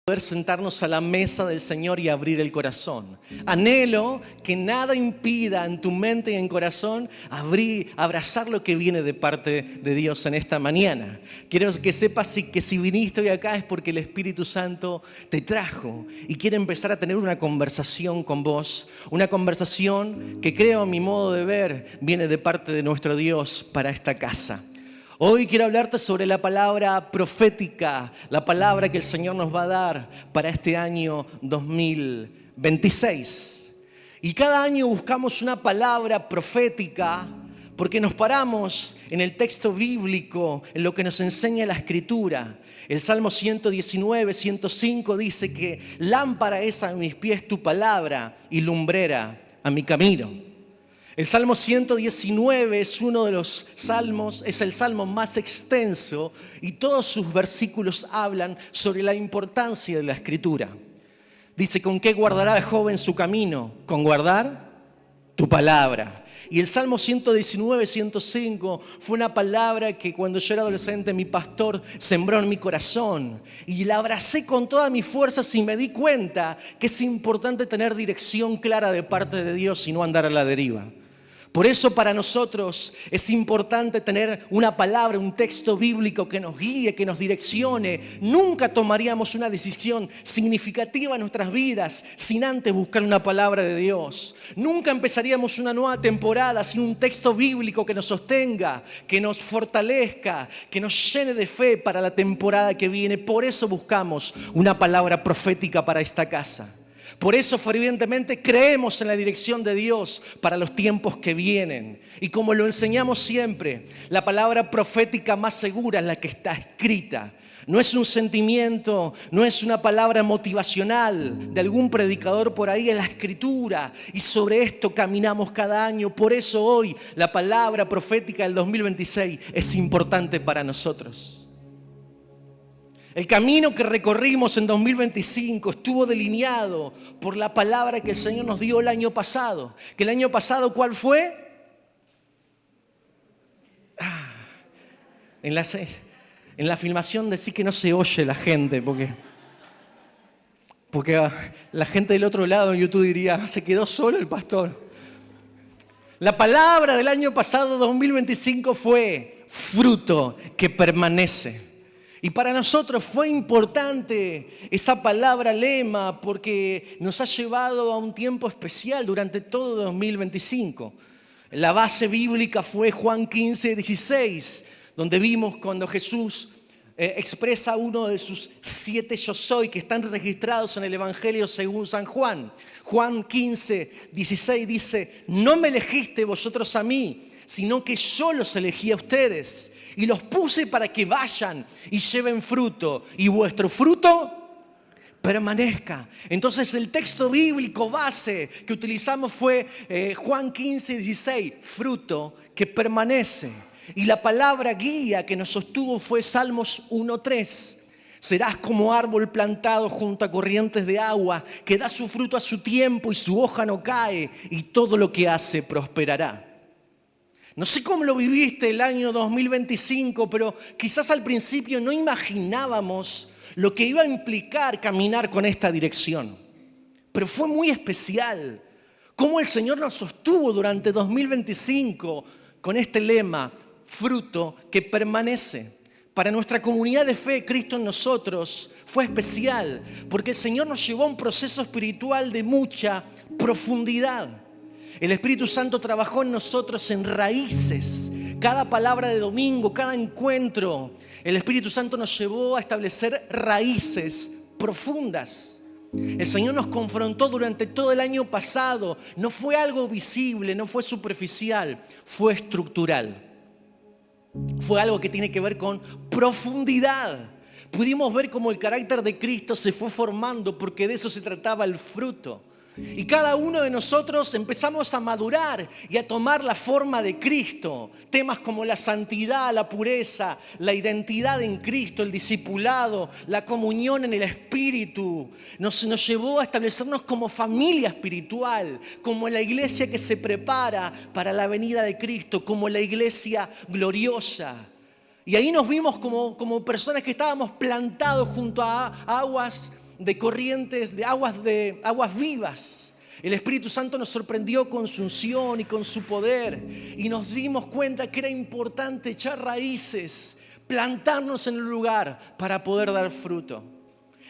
poder sentarnos a la mesa del Señor y abrir el corazón. Anhelo que nada impida en tu mente y en corazón abrazar lo que viene de parte de Dios en esta mañana. Quiero que sepas que si viniste hoy acá es porque el Espíritu Santo te trajo y quiere empezar a tener una conversación con vos. Una conversación que creo, a mi modo de ver, viene de parte de nuestro Dios para esta casa. Hoy quiero hablarte sobre la palabra profética, la palabra que el Señor nos va a dar para este año 2026. Y cada año buscamos una palabra profética porque nos paramos en el texto bíblico, en lo que nos enseña la Escritura. El Salmo 119, 105 dice que lámpara es a mis pies tu palabra y lumbrera a mi camino. El Salmo 119 es uno de los salmos, es el salmo más extenso y todos sus versículos hablan sobre la importancia de la Escritura. Dice, ¿con qué guardará el joven su camino? Con guardar tu palabra. Y el Salmo 119, 105 fue una palabra que cuando yo era adolescente mi pastor sembró en mi corazón. Y la abracé con todas mis fuerzas y me di cuenta que es importante tener dirección clara de parte de Dios y no andar a la deriva. Por eso para nosotros es importante tener una palabra, un texto bíblico que nos guíe, que nos direccione. Nunca tomaríamos una decisión significativa en nuestras vidas sin antes buscar una palabra de Dios. Nunca empezaríamos una nueva temporada sin un texto bíblico que nos sostenga, que nos fortalezca, que nos llene de fe para la temporada que viene. Por eso buscamos una palabra profética para esta casa. Por eso fervientemente creemos en la dirección de Dios para los tiempos que vienen. Y como lo enseñamos siempre, la palabra profética más segura es la que está escrita. No es un sentimiento, no es una palabra motivacional de algún predicador por ahí, en la Escritura. Y sobre esto caminamos cada año. Por eso hoy la palabra profética del 2026 es importante para nosotros. El camino que recorrimos en 2025 estuvo delineado por la palabra que el Señor nos dio el año pasado. ¿Que el año pasado cuál fue? En la filmación decí que no se oye la gente, porque la gente del otro lado en YouTube diría, se quedó solo el pastor. La palabra del año pasado, 2025, fue fruto que permanece. Y para nosotros fue importante esa palabra lema porque nos ha llevado a un tiempo especial durante todo 2025. La base bíblica fue Juan 15, 16, donde vimos cuando Jesús expresa uno de sus 7 yo soy que están registrados en el Evangelio según San Juan. Juan 15, 16 dice, no me elegiste vosotros a mí, sino que yo los elegí a ustedes. Y los puse para que vayan y lleven fruto. Y vuestro fruto permanezca. Entonces el texto bíblico base que utilizamos fue Juan 15, 16. Fruto que permanece. Y la palabra guía que nos sostuvo fue Salmos 1, 3. Serás como árbol plantado junto a corrientes de agua, que da su fruto a su tiempo y su hoja no cae. Y todo lo que hace prosperará. No sé cómo lo viviste el año 2025, pero quizás al principio no imaginábamos lo que iba a implicar caminar con esta dirección. Pero fue muy especial cómo el Señor nos sostuvo durante 2025 con este lema, fruto que permanece. Para nuestra comunidad de fe, Cristo en nosotros, fue especial porque el Señor nos llevó a un proceso espiritual de mucha profundidad. El Espíritu Santo trabajó en nosotros en raíces. Cada palabra de domingo, cada encuentro, el Espíritu Santo nos llevó a establecer raíces profundas. El Señor nos confrontó durante todo el año pasado. No fue algo visible, no fue superficial, fue estructural. Fue algo que tiene que ver con profundidad. Pudimos ver cómo el carácter de Cristo se fue formando porque de eso se trataba el fruto. Y cada uno de nosotros empezamos a madurar y a tomar la forma de Cristo. Temas como la santidad, la pureza, la identidad en Cristo, el discipulado, la comunión en el Espíritu. Nos llevó a establecernos como familia espiritual, como la iglesia que se prepara para la venida de Cristo, como la iglesia gloriosa. Y ahí nos vimos como personas que estábamos plantados junto a aguas de corrientes, de aguas vivas. El Espíritu Santo nos sorprendió con su unción y con su poder. Y nos dimos cuenta que era importante echar raíces, plantarnos en un lugar para poder dar fruto.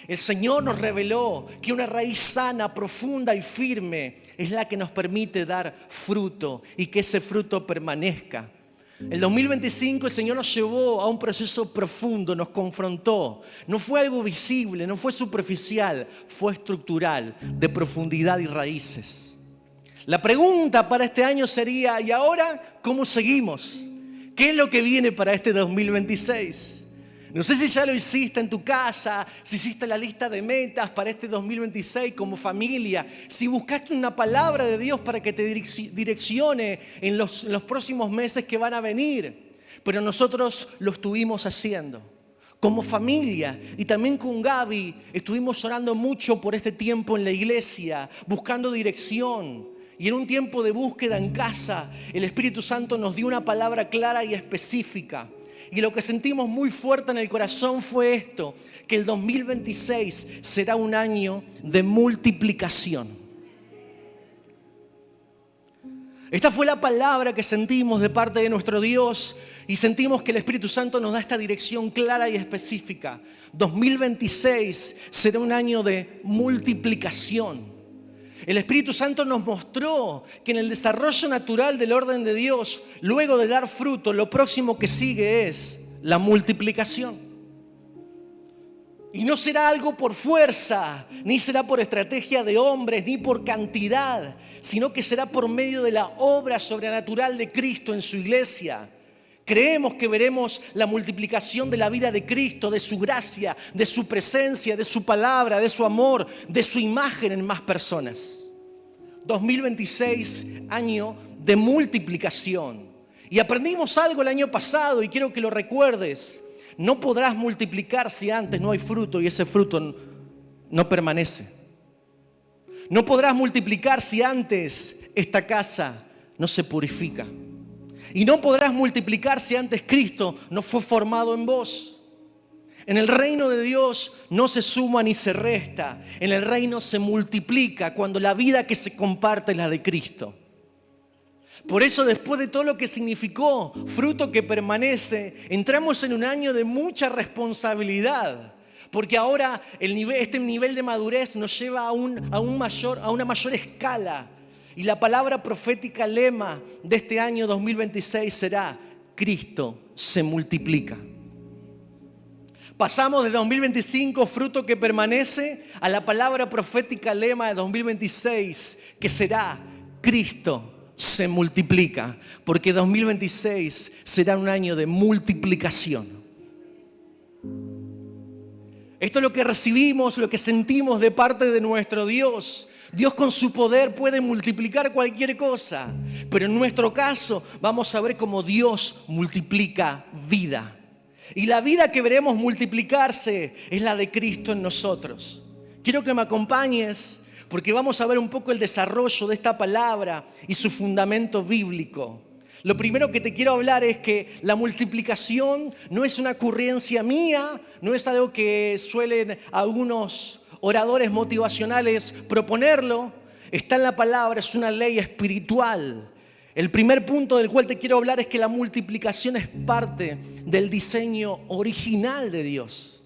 El Señor nos reveló que una raíz sana, profunda y firme es la que nos permite dar fruto y que ese fruto permanezca. El 2025 el Señor nos llevó a un proceso profundo, nos confrontó. No fue algo visible, no fue superficial, fue estructural, de profundidad y raíces. La pregunta para este año sería, ¿y ahora cómo seguimos? ¿Qué es lo que viene para este 2026? No sé si ya lo hiciste en tu casa, si hiciste la lista de metas para este 2026 como familia, si buscaste una palabra de Dios para que te direccione en los próximos meses que van a venir. Pero nosotros lo estuvimos haciendo como familia y también con Gaby. Estuvimos orando mucho por este tiempo en la iglesia, buscando dirección. Y en un tiempo de búsqueda en casa, el Espíritu Santo nos dio una palabra clara y específica. Y lo que sentimos muy fuerte en el corazón fue esto, que el 2026 será un año de multiplicación. Esta fue la palabra que sentimos de parte de nuestro Dios y sentimos que el Espíritu Santo nos da esta dirección clara y específica. 2026 será un año de multiplicación. El Espíritu Santo nos mostró que en el desarrollo natural del orden de Dios, luego de dar fruto, lo próximo que sigue es la multiplicación. Y no será algo por fuerza, ni será por estrategia de hombres, ni por cantidad, sino que será por medio de la obra sobrenatural de Cristo en su iglesia. Creemos que veremos la multiplicación de la vida de Cristo, de su gracia, de su presencia, de su palabra, de su amor, de su imagen en más personas. 2026, año de multiplicación. Y aprendimos algo el año pasado y quiero que lo recuerdes. No podrás multiplicar si antes no hay fruto y ese fruto no permanece. No podrás multiplicar si antes esta casa no se purifica. Y no podrás multiplicar si antes Cristo no fue formado en vos. En el reino de Dios no se suma ni se resta. En el reino se multiplica cuando la vida que se comparte es la de Cristo. Por eso, después de todo lo que significó fruto que permanece, entramos en un año de mucha responsabilidad. Porque ahora este nivel de madurez nos lleva a una mayor escala. Y la palabra profética lema de este año 2026 será: Cristo se multiplica. Pasamos de 2025, fruto que permanece, a la palabra profética lema de 2026, que será: Cristo se multiplica. Porque 2026 será un año de multiplicación. Esto es lo que recibimos, lo que sentimos de parte de nuestro Dios. Dios con su poder puede multiplicar cualquier cosa, pero en nuestro caso vamos a ver cómo Dios multiplica vida. Y la vida que veremos multiplicarse es la de Cristo en nosotros. Quiero que me acompañes porque vamos a ver un poco el desarrollo de esta palabra y su fundamento bíblico. Lo primero que te quiero hablar es que la multiplicación no es una ocurrencia mía, no es algo que suelen algunos oradores motivacionales proponerlo. Está en la palabra, es una ley espiritual. El primer punto del cual te quiero hablar es que la multiplicación es parte del diseño original de Dios.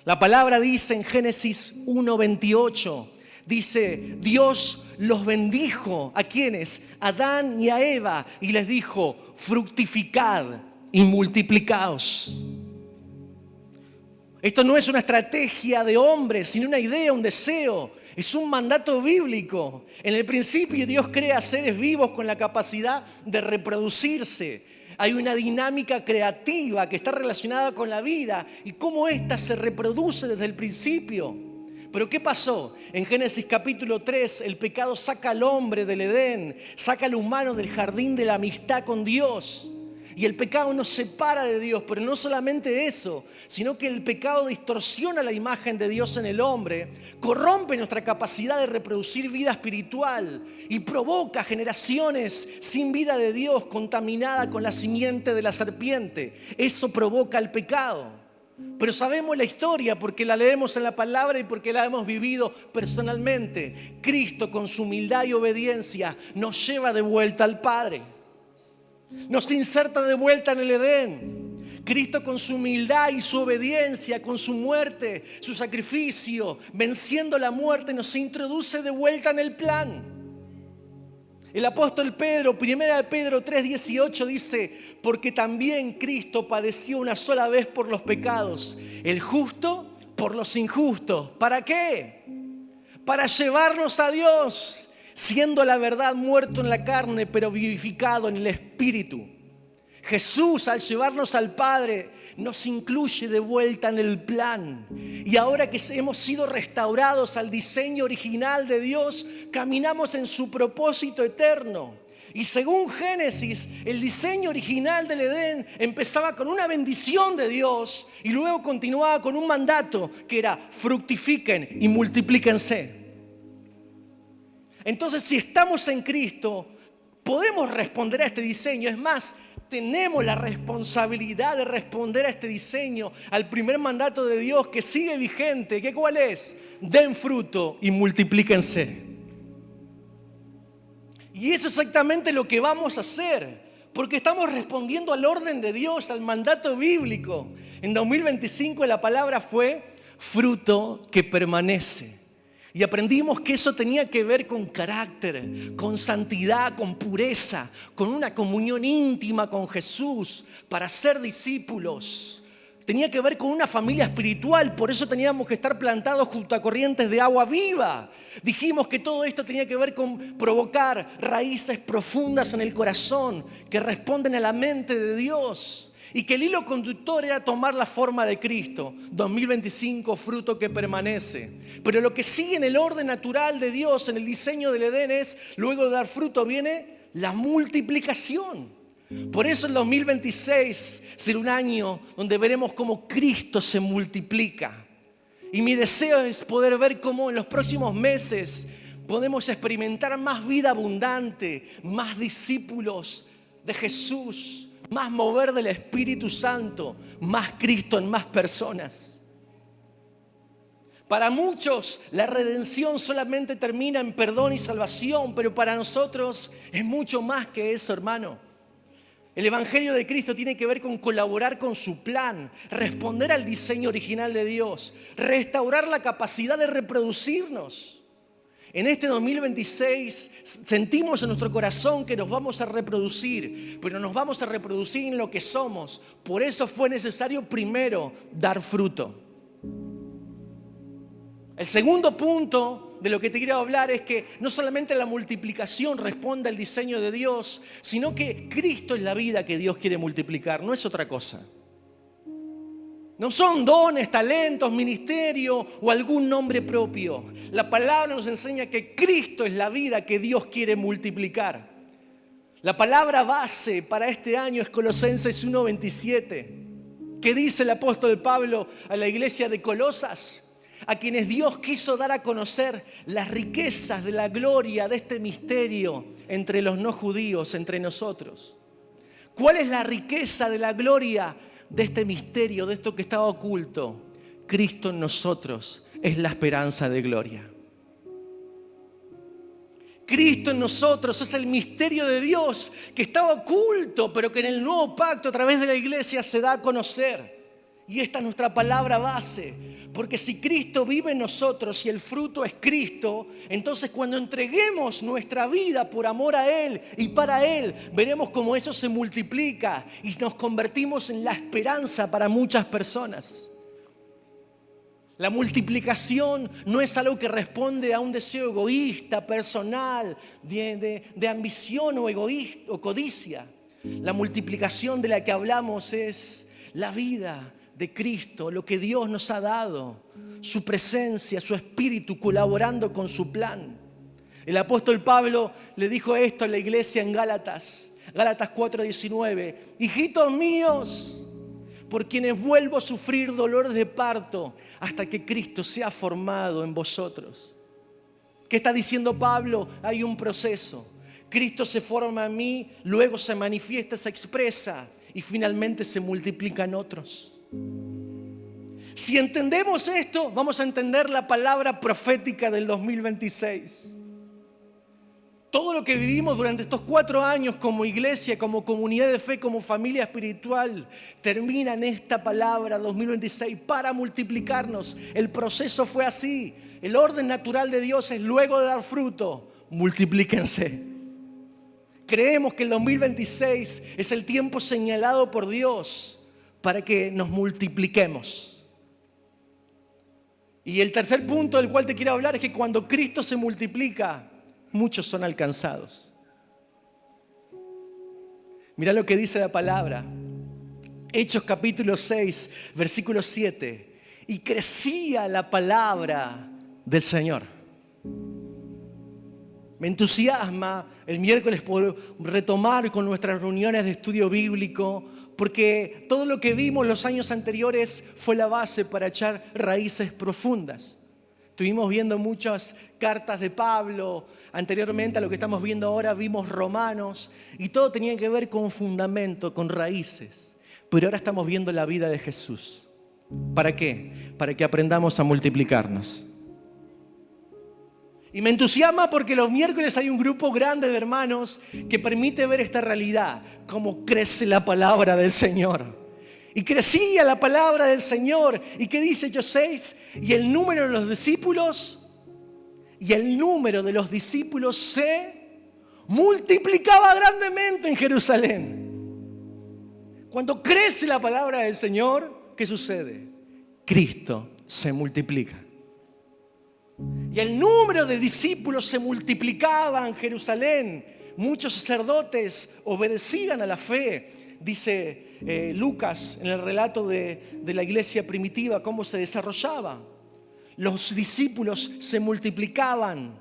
La palabra dice en Génesis 1:28, dice: Dios los bendijo. ¿A quiénes? A Adán y a Eva, y les dijo: fructificad y multiplicaos. Esto no es una estrategia de hombres, sino una idea, un deseo. Es un mandato bíblico. En el principio Dios crea seres vivos con la capacidad de reproducirse. Hay una dinámica creativa que está relacionada con la vida y cómo ésta se reproduce desde el principio. Pero ¿qué pasó? En Génesis capítulo 3, el pecado saca al hombre del Edén, saca al humano del jardín de la amistad con Dios. Y el pecado nos separa de Dios, pero no solamente eso, sino que el pecado distorsiona la imagen de Dios en el hombre, corrompe nuestra capacidad de reproducir vida espiritual y provoca generaciones sin vida de Dios, contaminada con la simiente de la serpiente. Eso provoca el pecado. Pero sabemos la historia porque la leemos en la palabra y porque la hemos vivido personalmente. Cristo, con su humildad y obediencia, nos lleva de vuelta al Padre. Nos inserta de vuelta en el Edén. Cristo, con su humildad y su obediencia, con su muerte, su sacrificio, venciendo la muerte, nos introduce de vuelta en el plan. El apóstol Pedro, 1 Pedro 3:18 dice: porque también Cristo padeció una sola vez por los pecados, el justo por los injustos. ¿Para qué? Para llevarnos a Dios, siendo la verdad muerto en la carne, pero vivificado en el Espíritu. Jesús, al llevarnos al Padre, nos incluye de vuelta en el plan. Y ahora que hemos sido restaurados al diseño original de Dios, caminamos en su propósito eterno. Y según Génesis, el diseño original del Edén empezaba con una bendición de Dios y luego continuaba con un mandato que era: fructifiquen y multiplíquense. Entonces, si estamos en Cristo, podemos responder a este diseño. Es más, tenemos la responsabilidad de responder a este diseño, al primer mandato de Dios que sigue vigente. ¿Qué cuál es? Den fruto y multiplíquense. Y eso es exactamente lo que vamos a hacer, porque estamos respondiendo al orden de Dios, al mandato bíblico. En 2025 la palabra fue fruto que permanece. Y aprendimos que eso tenía que ver con carácter, con santidad, con pureza, con una comunión íntima con Jesús para ser discípulos. Tenía que ver con una familia espiritual, por eso teníamos que estar plantados junto a corrientes de agua viva. Dijimos que todo esto tenía que ver con provocar raíces profundas en el corazón que responden a la mente de Dios. Y que el hilo conductor era tomar la forma de Cristo. 2025, fruto que permanece. Pero lo que sigue en el orden natural de Dios, en el diseño del Edén, es: luego de dar fruto viene la multiplicación. Por eso el 2026 será un año donde veremos cómo Cristo se multiplica. Y mi deseo es poder ver cómo en los próximos meses podemos experimentar más vida abundante, más discípulos de Jesús, más mover del Espíritu Santo, más Cristo en más personas. Para muchos la redención solamente termina en perdón y salvación, pero para nosotros es mucho más que eso, hermano. El Evangelio de Cristo tiene que ver con colaborar con su plan, responder al diseño original de Dios, restaurar la capacidad de reproducirnos. En este 2026 sentimos en nuestro corazón que nos vamos a reproducir, pero nos vamos a reproducir en lo que somos. Por eso fue necesario primero dar fruto. El segundo punto de lo que te quiero hablar es que no solamente la multiplicación responde al diseño de Dios, sino que Cristo es la vida que Dios quiere multiplicar, no es otra cosa. No son dones, talentos, ministerio o algún nombre propio. La palabra nos enseña que Cristo es la vida que Dios quiere multiplicar. La palabra base para este año es Colosenses 1:27. ¿Qué dice el apóstol Pablo a la iglesia de Colosas? A quienes Dios quiso dar a conocer las riquezas de la gloria de este misterio entre los no judíos, entre nosotros. ¿Cuál es la riqueza de la gloria de este misterio, de esto que estaba oculto? Cristo en nosotros es la esperanza de gloria. Cristo en nosotros es el misterio de Dios que estaba oculto, pero que en el nuevo pacto a través de la iglesia se da a conocer. Y esta es nuestra palabra base, porque si Cristo vive en nosotros y el fruto es Cristo, entonces cuando entreguemos nuestra vida por amor a Él y para Él, veremos cómo eso se multiplica y nos convertimos en la esperanza para muchas personas. La multiplicación no es algo que responde a un deseo egoísta, personal, de ambición o egoísta o codicia. La multiplicación de la que hablamos es la vida de Cristo, lo que Dios nos ha dado, su presencia, su espíritu colaborando con su plan. El apóstol Pablo le dijo esto a la iglesia en Gálatas 4:19: hijitos míos, por quienes vuelvo a sufrir dolores de parto hasta que Cristo sea formado en vosotros. ¿Qué está diciendo Pablo? Hay un proceso. Cristo se forma en mí, luego se manifiesta, se expresa y finalmente se multiplica en otros. Si entendemos esto, vamos a entender la palabra profética del 2026. Todo lo que vivimos durante estos 4 años como iglesia, como comunidad de fe, como familia espiritual, termina en esta palabra 2026 para multiplicarnos. El proceso fue así. El orden natural de Dios es luego de dar fruto, multiplíquense. Creemos que el 2026 es el tiempo señalado por Dios para que nos multipliquemos. Y el tercer punto del cual te quiero hablar es que cuando Cristo se multiplica, muchos son alcanzados. Mira lo que dice la palabra. Hechos capítulo 6, versículo 7. Y crecía la palabra del Señor. Me entusiasma el miércoles por retomar con nuestras reuniones de estudio bíblico, porque todo lo que vimos los años anteriores fue la base para echar raíces profundas. Estuvimos viendo muchas cartas de Pablo. Anteriormente a lo que estamos viendo ahora vimos Romanos. Y todo tenía que ver con fundamento, con raíces. Pero ahora estamos viendo la vida de Jesús. ¿Para qué? Para que aprendamos a multiplicarnos. Y me entusiasma porque los miércoles hay un grupo grande de hermanos que permite ver esta realidad. Cómo crece la palabra del Señor. Y crecía la palabra del Señor. ¿Y qué dice Hechos 6? Y el número de los discípulos se multiplicaba grandemente en Jerusalén. Cuando crece la palabra del Señor, ¿qué sucede? Cristo se multiplica. Y el número de discípulos se multiplicaba en Jerusalén. Muchos sacerdotes obedecían a la fe. Dice Lucas en el relato de la iglesia primitiva cómo se desarrollaba. Los discípulos se multiplicaban.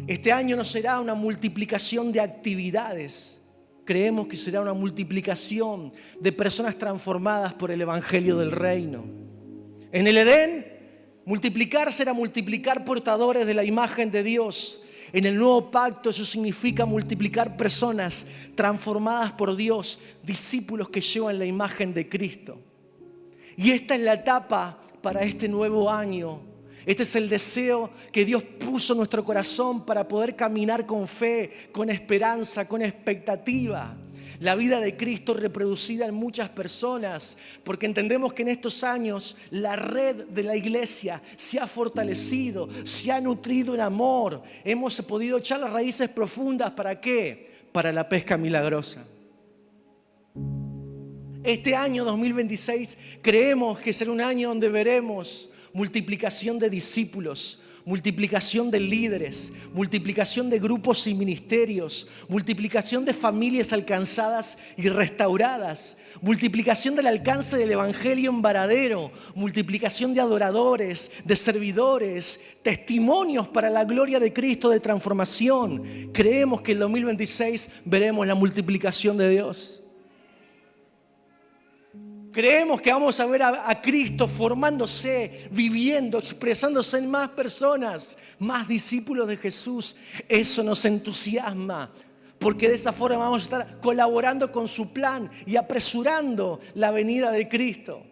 Este año no será una multiplicación de actividades. Creemos que será una multiplicación de personas transformadas por el evangelio del reino. En el Edén, multiplicarse era multiplicar portadores de la imagen de Dios. En el nuevo pacto eso significa multiplicar personas transformadas por Dios, discípulos que llevan la imagen de Cristo. Y esta es la etapa para este nuevo año. Este es el deseo que Dios puso en nuestro corazón para poder caminar con fe, con esperanza, con expectativa. La vida de Cristo reproducida en muchas personas, porque entendemos que en estos años la red de la iglesia se ha fortalecido, se ha nutrido en amor. Hemos podido echar las raíces profundas. ¿Para qué? Para la pesca milagrosa. Este año 2026 creemos que será un año donde veremos multiplicación de discípulos, multiplicación de líderes, multiplicación de grupos y ministerios, multiplicación de familias alcanzadas y restauradas, multiplicación del alcance del evangelio en Varadero, multiplicación de adoradores, de servidores, testimonios para la gloria de Cristo de transformación. Creemos que en 2026 veremos la multiplicación de Dios. Creemos que vamos a ver a Cristo formándose, viviendo, expresándose en más personas, más discípulos de Jesús. Eso nos entusiasma, porque de esa forma vamos a estar colaborando con su plan y apresurando la venida de Cristo.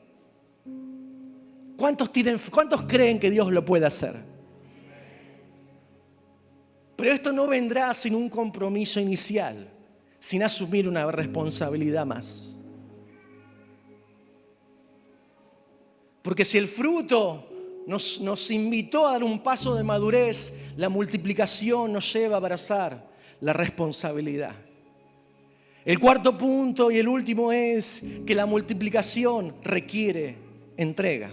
¿Cuántos creen que Dios lo puede hacer? Pero esto no vendrá sin un compromiso inicial, sin asumir una responsabilidad más. Porque si el fruto nos invitó a dar un paso de madurez, la multiplicación nos lleva a abrazar la responsabilidad. El cuarto punto y el último es que la multiplicación requiere entrega.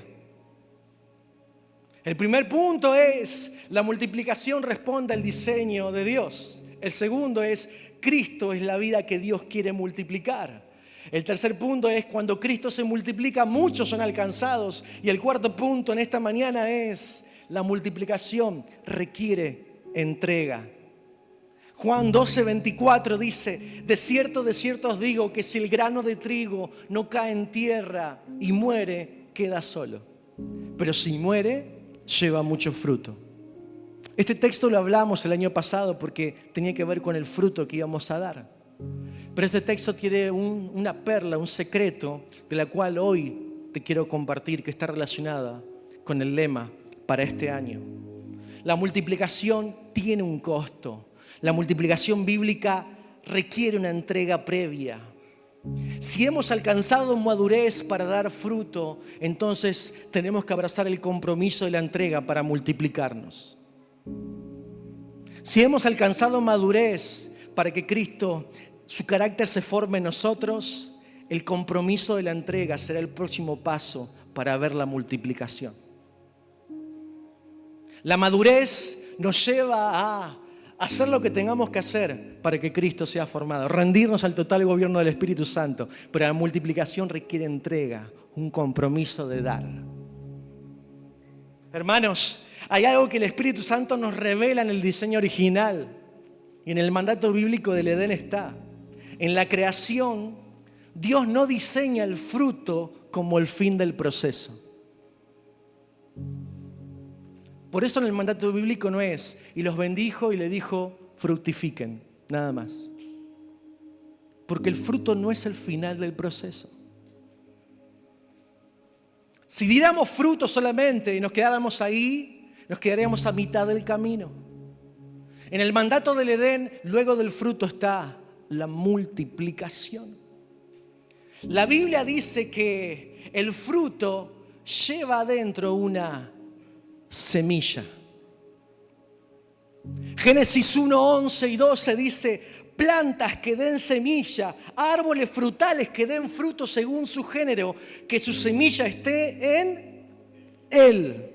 El primer punto es la multiplicación responde al diseño de Dios. El segundo es Cristo es la vida que Dios quiere multiplicar. El tercer punto es cuando Cristo se multiplica, muchos son alcanzados. Y el cuarto punto en esta mañana es la multiplicación requiere entrega. Juan 12:24 dice: de cierto os digo que si el grano de trigo no cae en tierra y muere, queda solo. Pero si muere, lleva mucho fruto. Este texto lo hablamos el año pasado porque tenía que ver con el fruto que íbamos a dar. Pero este texto tiene una perla, un secreto, de la cual hoy te quiero compartir que está relacionada con el lema para este año. La multiplicación tiene un costo. La multiplicación bíblica requiere una entrega previa. Si hemos alcanzado madurez para dar fruto, entonces tenemos que abrazar el compromiso de la entrega para multiplicarnos. Si hemos alcanzado madurez para que Cristo, su carácter se forme en nosotros, el compromiso de la entrega será el próximo paso para ver la multiplicación. La madurez nos lleva a hacer lo que tengamos que hacer para que Cristo sea formado, rendirnos al total gobierno del Espíritu Santo, pero la multiplicación requiere entrega, un compromiso de dar. Hermanos, hay algo que el Espíritu Santo nos revela en el diseño original y en el mandato bíblico del Edén está. En la creación, Dios no diseña el fruto como el fin del proceso. Por eso en el mandato bíblico no es, y los bendijo y le dijo, fructifiquen, nada más. Porque el fruto no es el final del proceso. Si diéramos fruto solamente y nos quedáramos ahí, nos quedaríamos a mitad del camino. En el mandato del Edén, luego del fruto está la multiplicación. La Biblia dice que el fruto lleva adentro una semilla. Génesis 1, 11 y 12 dice: plantas que den semilla, árboles frutales que den fruto según su género, que su semilla esté en él.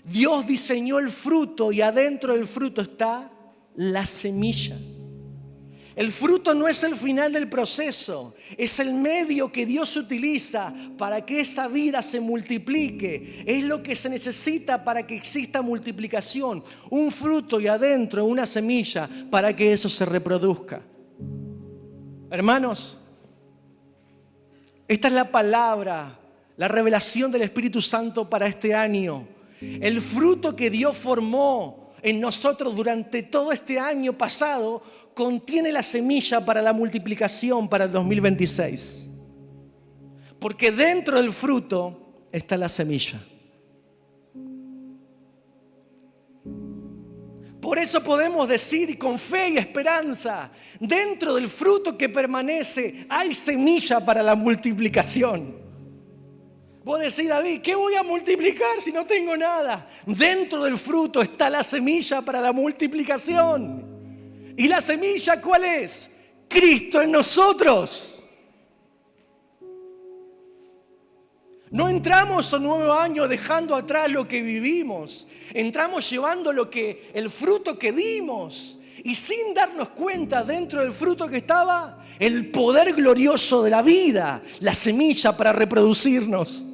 Dios diseñó el fruto y adentro del fruto está la semilla. El fruto no es el final del proceso, es el medio que Dios utiliza para que esa vida se multiplique. Es lo que se necesita para que exista multiplicación. Un fruto y adentro una semilla para que eso se reproduzca. Hermanos, esta es la palabra, la revelación del Espíritu Santo para este año. El fruto que Dios formó en nosotros durante todo este año pasado contiene la semilla para la multiplicación para el 2026. Porque dentro del fruto está la semilla. Por eso podemos decir con fe y esperanza, dentro del fruto que permanece hay semilla para la multiplicación. Vos decís, David, ¿qué voy a multiplicar si no tengo nada? Dentro del fruto está la semilla para la multiplicación. ¿Y la semilla cuál es? Cristo en nosotros. No entramos a un nuevo año dejando atrás lo que vivimos. Entramos llevando el fruto que dimos. Y sin darnos cuenta, dentro del fruto que estaba, el poder glorioso de la vida, la semilla para reproducirnos.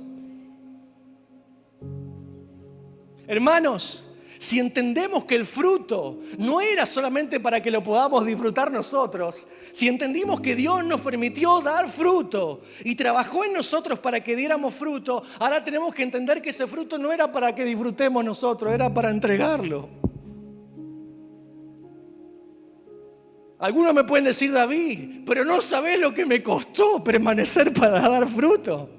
Hermanos, si entendemos que el fruto no era solamente para que lo podamos disfrutar nosotros, si entendimos que Dios nos permitió dar fruto y trabajó en nosotros para que diéramos fruto, ahora tenemos que entender que ese fruto no era para que disfrutemos nosotros, era para entregarlo. Algunos me pueden decir, David, pero no sabés lo que me costó permanecer para dar fruto.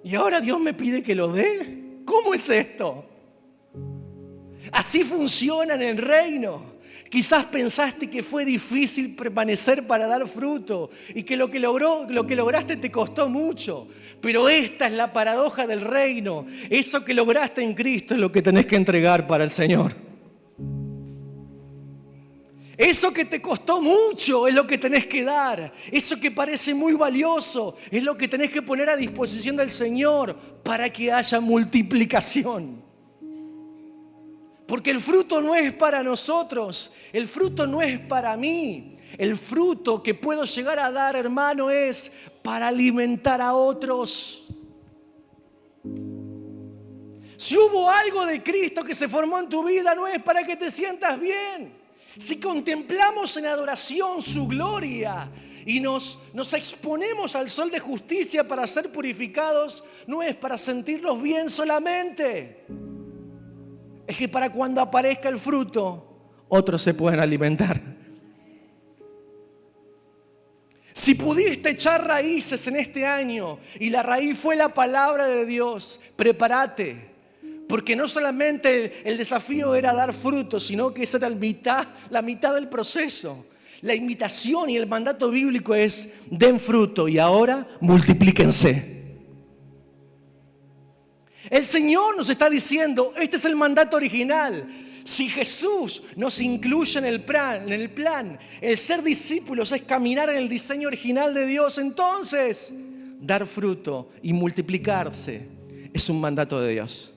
Y ahora Dios me pide que lo dé. ¿Cómo es esto? Así funciona en el reino. Quizás pensaste que fue difícil permanecer para dar fruto y que lo que lograste te costó mucho. Pero esta es la paradoja del reino. Eso que lograste en Cristo es lo que tenés que entregar para el Señor. Eso que te costó mucho es lo que tenés que dar. Eso que parece muy valioso es lo que tenés que poner a disposición del Señor para que haya multiplicación. Porque el fruto no es para nosotros, el fruto no es para mí. El fruto que puedo llegar a dar, hermano, es para alimentar a otros. Si hubo algo de Cristo que se formó en tu vida, no es para que te sientas bien. Si contemplamos en adoración su gloria y nos exponemos al sol de justicia para ser purificados, no es para sentirnos bien solamente. Es que para cuando aparezca el fruto, otros se pueden alimentar. Si pudiste echar raíces en este año y la raíz fue la palabra de Dios, prepárate. Porque no solamente el desafío era dar frutos, sino que esa era la mitad del proceso. La invitación y el mandato bíblico es: den fruto y ahora multiplíquense. El Señor nos está diciendo, este es el mandato original. Si Jesús nos incluye en el plan, el ser discípulos es caminar en el diseño original de Dios, entonces dar fruto y multiplicarse es un mandato de Dios.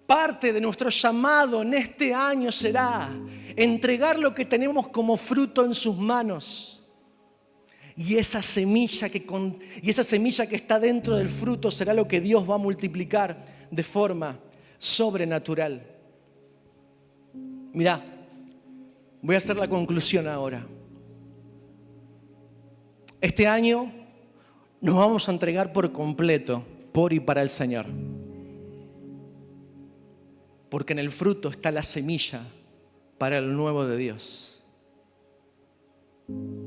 Parte de nuestro llamado en este año será entregar lo que tenemos como fruto en sus manos. Y esa semilla que está dentro del fruto será lo que Dios va a multiplicar de forma sobrenatural. Mirá, voy a hacer la conclusión ahora. Este año nos vamos a entregar por completo por y para el Señor. Porque en el fruto está la semilla para el nuevo de Dios.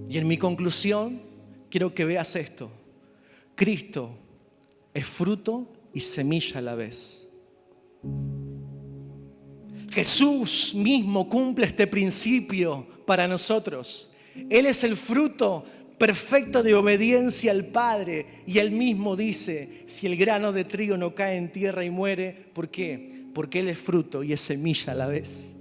Y en mi conclusión, quiero que veas esto. Cristo es fruto y semilla a la vez. Jesús mismo cumple este principio para nosotros. Él es el fruto perfecto de obediencia al Padre. Y Él mismo dice, si el grano de trigo no cae en tierra y muere, ¿por qué? Porque Él es fruto y es semilla a la vez.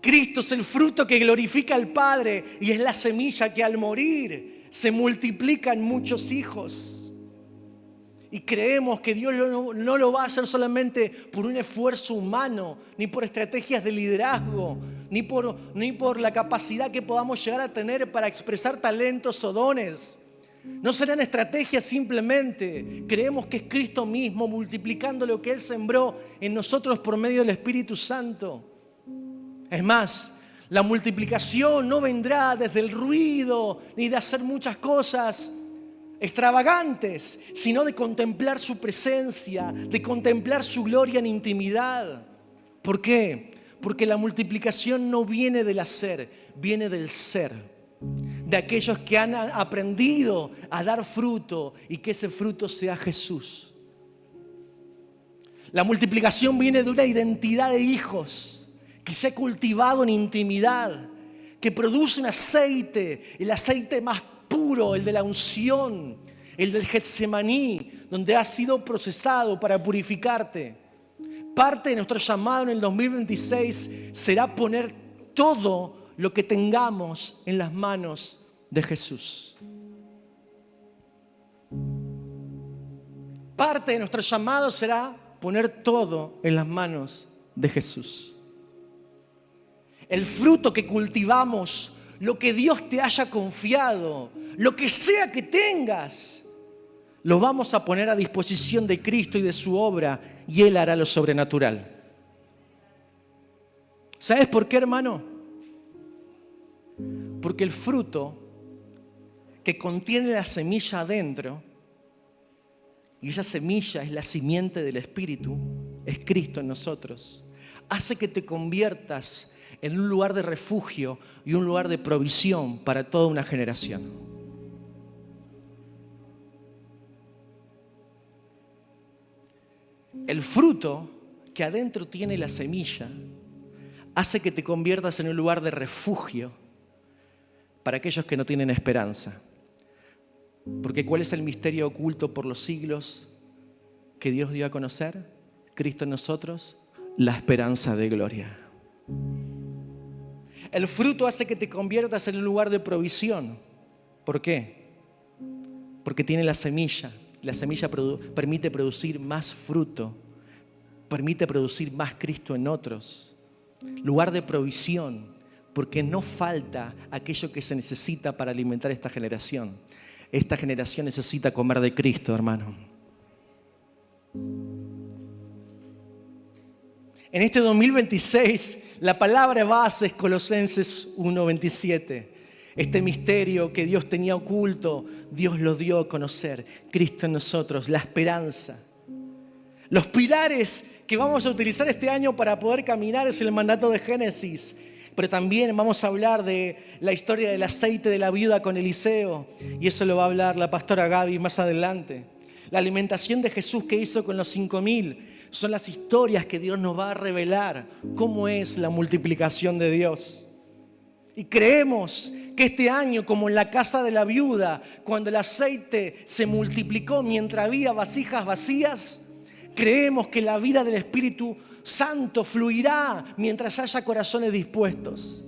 Cristo es el fruto que glorifica al Padre y es la semilla que al morir se multiplica en muchos hijos. Y creemos que Dios no lo va a hacer solamente por un esfuerzo humano, ni por estrategias de liderazgo, ni por la capacidad que podamos llegar a tener para expresar talentos o dones. No serán estrategias simplemente. Creemos que es Cristo mismo multiplicando lo que Él sembró en nosotros por medio del Espíritu Santo. Es más, la multiplicación no vendrá desde el ruido ni de hacer muchas cosas extravagantes, sino de contemplar su presencia, de contemplar su gloria en intimidad. ¿Por qué? Porque la multiplicación no viene del hacer, viene del ser. De aquellos que han aprendido a dar fruto y que ese fruto sea Jesús. La multiplicación viene de una identidad de hijos que se ha cultivado en intimidad, que produce un aceite, el aceite más puro, el de la unción, el del Getsemaní, donde ha sido procesado para purificarte. Parte de nuestro llamado en el 2026 será poner todo lo que tengamos en las manos de Jesús. Parte de nuestro llamado será poner todo en las manos de Jesús. El fruto que cultivamos, lo que Dios te haya confiado, lo que sea que tengas, lo vamos a poner a disposición de Cristo y de su obra, y Él hará lo sobrenatural. ¿Sabes por qué, hermano? Porque el fruto que contiene la semilla adentro, y esa semilla es la simiente del Espíritu, es Cristo en nosotros, hace que te conviertas en un lugar de refugio y un lugar de provisión para toda una generación. El fruto que adentro tiene la semilla hace que te conviertas en un lugar de refugio para aquellos que no tienen esperanza. Porque ¿cuál es el misterio oculto por los siglos que Dios dio a conocer? Cristo en nosotros, la esperanza de gloria. El fruto hace que te conviertas en un lugar de provisión. ¿Por qué? Porque tiene la semilla. La semilla permite producir más fruto, permite producir más Cristo en otros. Lugar de provisión, porque no falta aquello que se necesita para alimentar esta generación. Esta generación necesita comer de Cristo, hermano. En este 2026, la palabra base es Colosenses 1:27. Este misterio que Dios tenía oculto, Dios lo dio a conocer. Cristo en nosotros, la esperanza. Los pilares que vamos a utilizar este año para poder caminar es el mandato de Génesis. Pero también vamos a hablar de la historia del aceite de la viuda con Eliseo. Y eso lo va a hablar la pastora Gaby más adelante. La alimentación de Jesús que hizo con los 5,000 son las historias que Dios nos va a revelar cómo es la multiplicación de Dios. Y creemos que este año, como en la casa de la viuda, cuando el aceite se multiplicó mientras había vasijas vacías, creemos que la vida del Espíritu Santo fluirá mientras haya corazones dispuestos.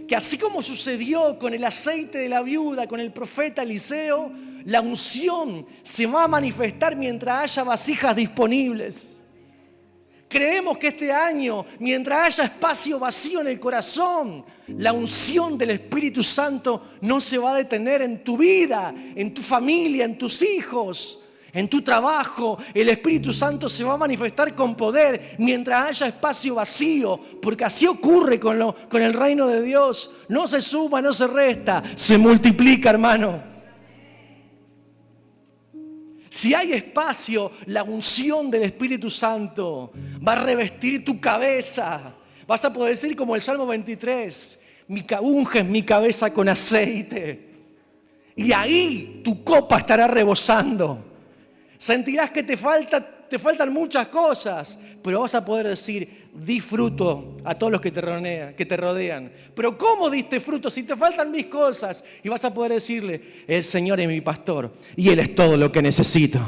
Que así como sucedió con el aceite de la viuda, con el profeta Eliseo, la unción se va a manifestar mientras haya vasijas disponibles. Creemos que este año, mientras haya espacio vacío en el corazón, la unción del Espíritu Santo no se va a detener en tu vida, en tu familia, en tus hijos, en tu trabajo. El Espíritu Santo se va a manifestar con poder mientras haya espacio vacío, porque así ocurre con el reino de Dios. No se suma, no se resta, se multiplica, hermano. Si hay espacio, la unción del Espíritu Santo va a revestir tu cabeza. Vas a poder decir como el Salmo 23, unges mi cabeza con aceite. Y ahí tu copa estará rebosando. Sentirás que te faltan muchas cosas, pero vas a poder decir, di fruto a todos los que te rodean. Pero ¿cómo diste fruto si te faltan mis cosas? Y vas a poder decirle, el Señor es mi pastor y Él es todo lo que necesito.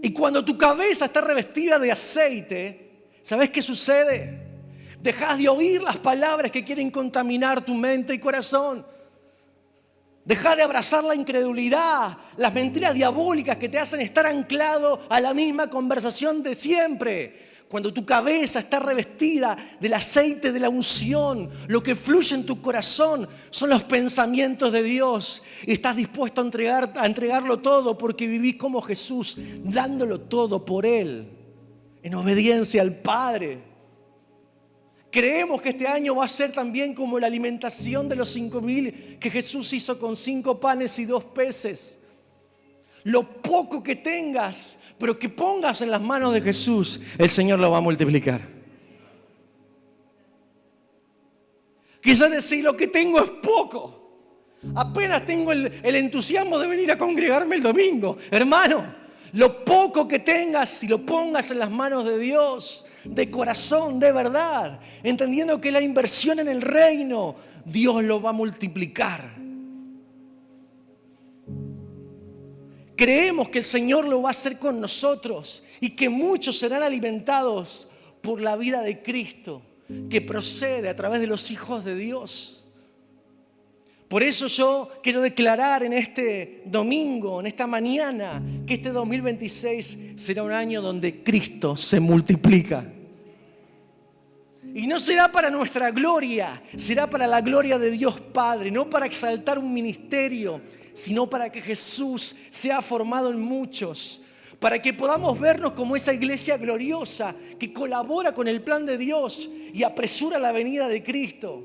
Y cuando tu cabeza está revestida de aceite, ¿sabes qué sucede? Dejas de oír las palabras que quieren contaminar tu mente y corazón. Deja de abrazar la incredulidad, las mentiras diabólicas que te hacen estar anclado a la misma conversación de siempre. Cuando tu cabeza está revestida del aceite de la unción, lo que fluye en tu corazón son los pensamientos de Dios. Y estás dispuesto a entregarlo todo porque vivís como Jesús, dándolo todo por Él, en obediencia al Padre. Creemos que este año va a ser también como la alimentación de los 5,000 que Jesús hizo con 5 panes y 2 peces. Lo poco que tengas, pero que pongas en las manos de Jesús, el Señor lo va a multiplicar. Quizás decir, lo que tengo es poco. Apenas tengo el entusiasmo de venir a congregarme el domingo. Hermano, lo poco que tengas, si lo pongas en las manos de Dios, de corazón, de verdad, entendiendo que la inversión en el reino, Dios lo va a multiplicar. Creemos que el Señor lo va a hacer con nosotros y que muchos serán alimentados por la vida de Cristo que procede a través de los hijos de Dios. Por eso yo quiero declarar en este domingo, en esta mañana, que este 2026 será un año donde Cristo se multiplica. Y no será para nuestra gloria, será para la gloria de Dios Padre, no para exaltar un ministerio, sino para que Jesús sea formado en muchos, para que podamos vernos como esa iglesia gloriosa que colabora con el plan de Dios y apresura la venida de Cristo.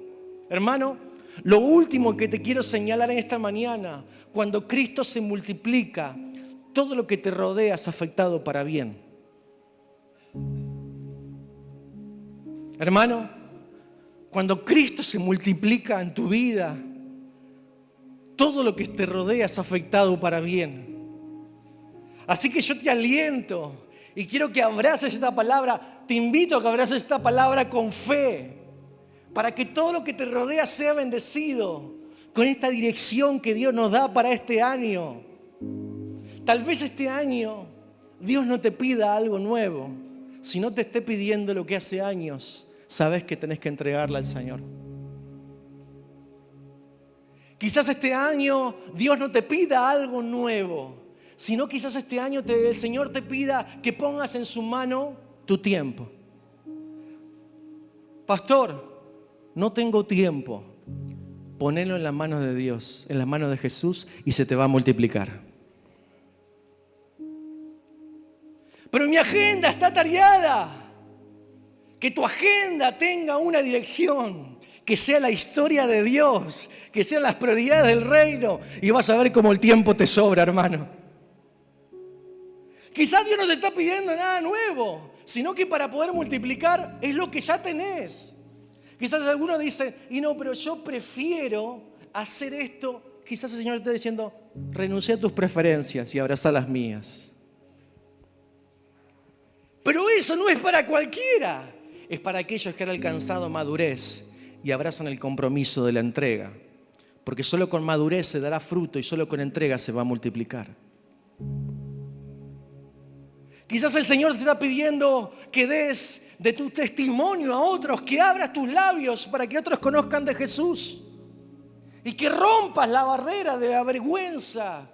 Hermano, lo último que te quiero señalar en esta mañana, cuando Cristo se multiplica, todo lo que te rodea es afectado para bien. Hermano, cuando Cristo se multiplica en tu vida, todo lo que te rodea es afectado para bien. Así que yo te aliento y quiero que abraces esta palabra, te invito a que abraces esta palabra con fe, para que todo lo que te rodea sea bendecido con esta dirección que Dios nos da para este año. Tal vez este año Dios no te pida algo nuevo, sino te esté pidiendo lo que hace años sabes que tenés que entregarle al Señor. Quizás este año Dios no te pida algo nuevo, sino quizás este año el Señor te pida que pongas en su mano tu tiempo. Pastor, no tengo tiempo. Ponelo en las manos de Dios, en las manos de Jesús, y se te va a multiplicar. Pero mi agenda está atareada. Que tu agenda tenga una dirección, que sea la historia de Dios, que sean las prioridades del reino, y vas a ver cómo el tiempo te sobra, hermano. Quizás Dios no te está pidiendo nada nuevo, sino que para poder multiplicar es lo que ya tenés. Quizás alguno dice, y no, pero yo prefiero hacer esto. Quizás el Señor te está diciendo, renuncia a tus preferencias y abraza las mías. Pero eso no es para cualquiera. Es para aquellos que han alcanzado madurez y abrazan el compromiso de la entrega. Porque solo con madurez se dará fruto y solo con entrega se va a multiplicar. Quizás el Señor te está pidiendo que des de tu testimonio a otros, que abras tus labios para que otros conozcan de Jesús. Y que rompas la barrera de la vergüenza.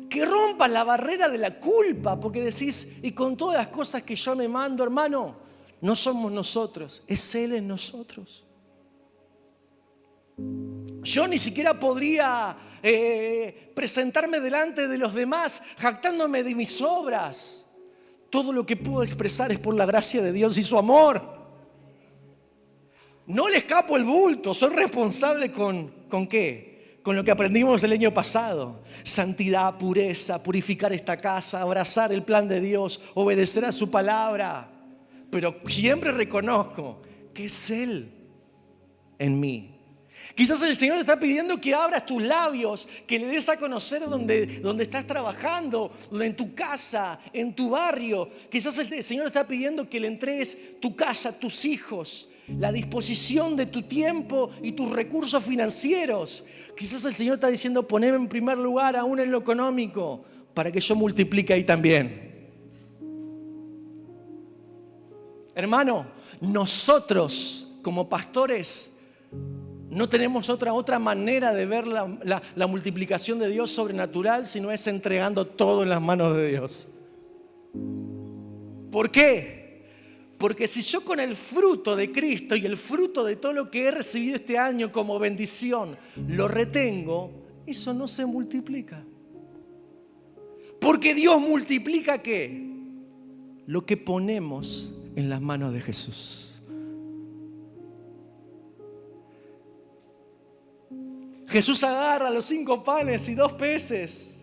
Que rompas la barrera de la culpa, porque decís, y con todas las cosas que yo me mando, hermano, no somos nosotros, es Él en nosotros. Yo ni siquiera podría presentarme delante de los demás jactándome de mis obras. Todo lo que puedo expresar es por la gracia de Dios y su amor. No le escapo el bulto, soy responsable ¿con qué? Con lo que aprendimos el año pasado. Santidad, pureza, purificar esta casa, abrazar el plan de Dios, obedecer a su palabra. Pero siempre reconozco que es Él en mí. Quizás el Señor te está pidiendo que abras tus labios, que le des a conocer donde estás trabajando, en tu casa, en tu barrio. Quizás el Señor te está pidiendo que le entregues tu casa, tus hijos, la disposición de tu tiempo y tus recursos financieros. Quizás el Señor está diciendo, poneme en primer lugar aún en lo económico, para que yo multiplique ahí también. Hermano, nosotros como pastores no tenemos otra manera de ver la multiplicación de Dios sobrenatural, sino es entregando todo en las manos de Dios. ¿Por qué? Porque si yo con el fruto de Cristo y el fruto de todo lo que he recibido este año como bendición lo retengo, eso no se multiplica. Porque Dios multiplica ¿qué? Lo que ponemos en las manos de Jesús. Jesús agarra los 5 panes y 2 peces,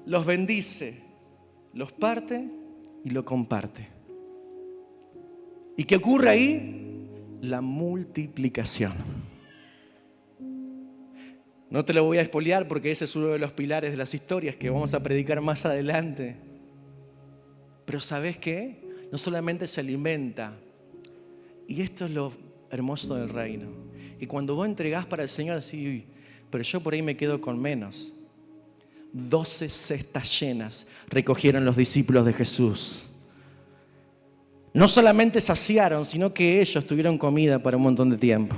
los bendice, los parte y lo comparte. ¿Y qué ocurre ahí? La multiplicación. No te lo voy a espolear porque ese es uno de los pilares de las historias que vamos a predicar más adelante. Pero ¿sabes qué? No solamente se alimenta, y esto es lo hermoso del reino, y cuando vos entregás para el Señor decís, pero yo por ahí me quedo con menos. 12 cestas llenas recogieron los discípulos de Jesús. No solamente saciaron, sino que ellos tuvieron comida para un montón de tiempo.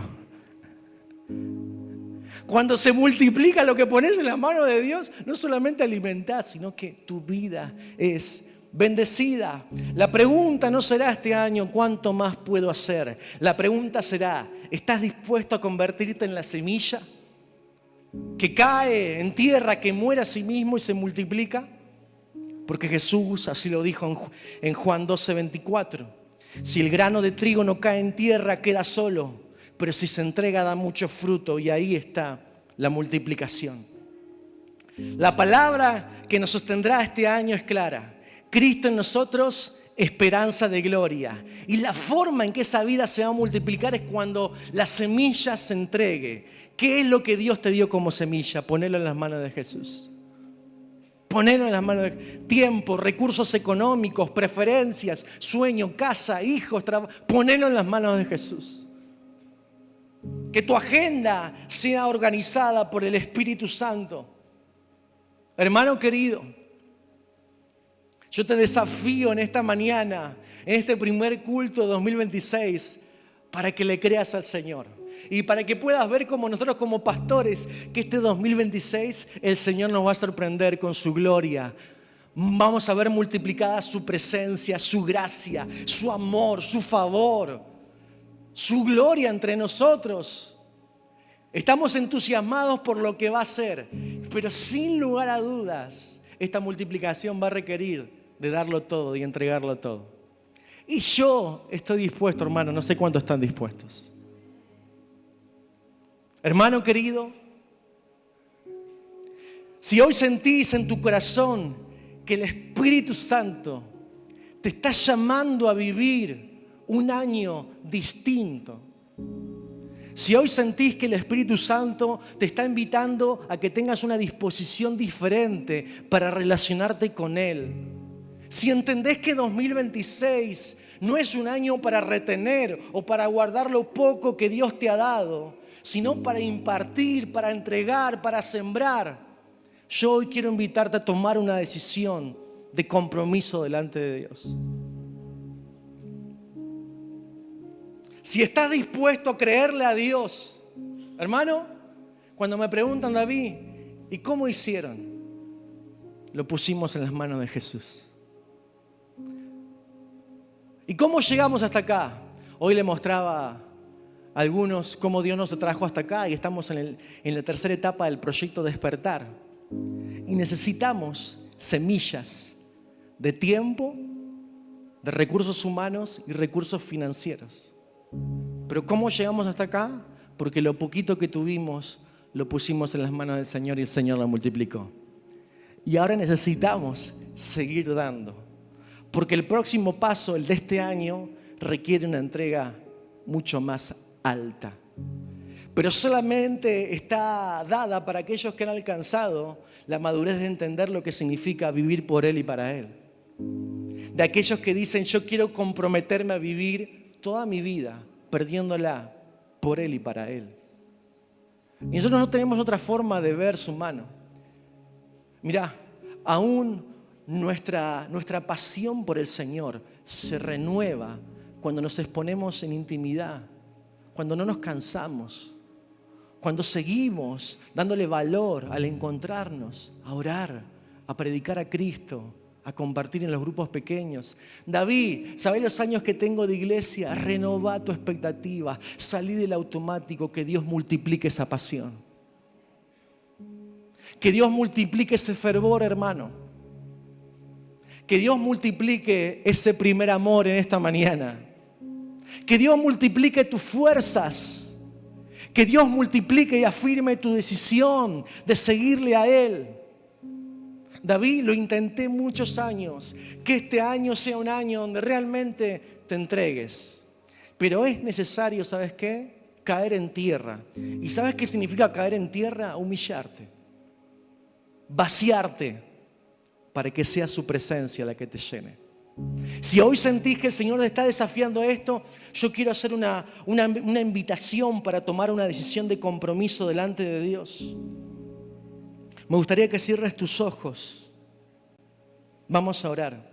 Cuando se multiplica lo que pones en la mano de Dios, no solamente alimentás, sino que tu vida es bendecida. La pregunta no será este año ¿cuánto más puedo hacer? La pregunta será, ¿estás dispuesto a convertirte en la semilla que cae en tierra, que muere a sí mismo y se multiplica? Porque Jesús así lo dijo en Juan 12:24. Si el grano de trigo no cae en tierra, queda solo, pero si se entrega da mucho fruto, y ahí está la multiplicación. La palabra que nos sostendrá este año es clara: Cristo en nosotros, esperanza de gloria. Y la forma en que esa vida se va a multiplicar es cuando la semilla se entregue. ¿Qué es lo que Dios te dio como semilla? Ponelo en las manos de Jesús. Ponelo en las manos de tiempo, recursos económicos, preferencias, sueño, casa, hijos, trabajo. Ponelo en las manos de Jesús. Que tu agenda sea organizada por el Espíritu Santo. Hermano querido, yo te desafío en esta mañana, en este primer culto de 2026, para que le creas al Señor. Y para que puedas ver como nosotros como pastores, que este 2026 el Señor nos va a sorprender con su gloria. Vamos a ver multiplicada su presencia, su gracia, su amor, su favor, su gloria entre nosotros. Estamos entusiasmados por lo que va a ser, pero sin lugar a dudas, esta multiplicación va a requerir de darlo todo y entregarlo todo. Y yo estoy dispuesto, hermano, no sé cuántos están dispuestos. Hermano querido, si hoy sentís en tu corazón que el Espíritu Santo te está llamando a vivir un año distinto. Si hoy sentís que el Espíritu Santo te está invitando a que tengas una disposición diferente para relacionarte con Él. Si entendés que 2026 no es un año para retener o para guardar lo poco que Dios te ha dado, sino para impartir, para entregar, para sembrar. Yo hoy quiero invitarte a tomar una decisión de compromiso delante de Dios. Si estás dispuesto a creerle a Dios, hermano, cuando me preguntan, David, ¿y cómo hicieron? Lo pusimos en las manos de Jesús. ¿Y cómo llegamos hasta acá? Hoy le mostraba a algunos cómo Dios nos trajo hasta acá y estamos en la tercera etapa del proyecto Despertar. Y necesitamos semillas de tiempo, de recursos humanos y recursos financieros. Pero ¿cómo llegamos hasta acá? Porque lo poquito que tuvimos lo pusimos en las manos del Señor y el Señor lo multiplicó. Y ahora necesitamos seguir dando. Porque el próximo paso, el de este año, requiere una entrega mucho más alta. Pero solamente está dada para aquellos que han alcanzado la madurez de entender lo que significa vivir por Él y para Él. De aquellos que dicen, yo quiero comprometerme a vivir toda mi vida perdiéndola por Él y para Él. Y nosotros no tenemos otra forma de ver su mano. Mirá, aún nuestra pasión por el Señor se renueva cuando nos exponemos en intimidad, cuando no nos cansamos, cuando seguimos dándole valor al encontrarnos, a orar, a predicar a Cristo, a compartir en los grupos pequeños. David, ¿sabés los años que tengo de iglesia? Renová tu expectativa, salí del automático, que Dios multiplique esa pasión. Que Dios multiplique ese fervor, hermano. Que Dios multiplique ese primer amor en esta mañana. Que Dios multiplique tus fuerzas. Que Dios multiplique y afirme tu decisión de seguirle a Él. David, lo intenté muchos años, que este año sea un año donde realmente te entregues. Pero es necesario, ¿sabes qué? Caer en tierra. ¿Y sabes qué significa caer en tierra? Humillarte, vaciarte, para que sea su presencia la que te llene. Si hoy sentís que el Señor te está desafiando a esto, yo quiero hacer una invitación para tomar una decisión de compromiso delante de Dios. Me gustaría que cierres tus ojos. Vamos a orar.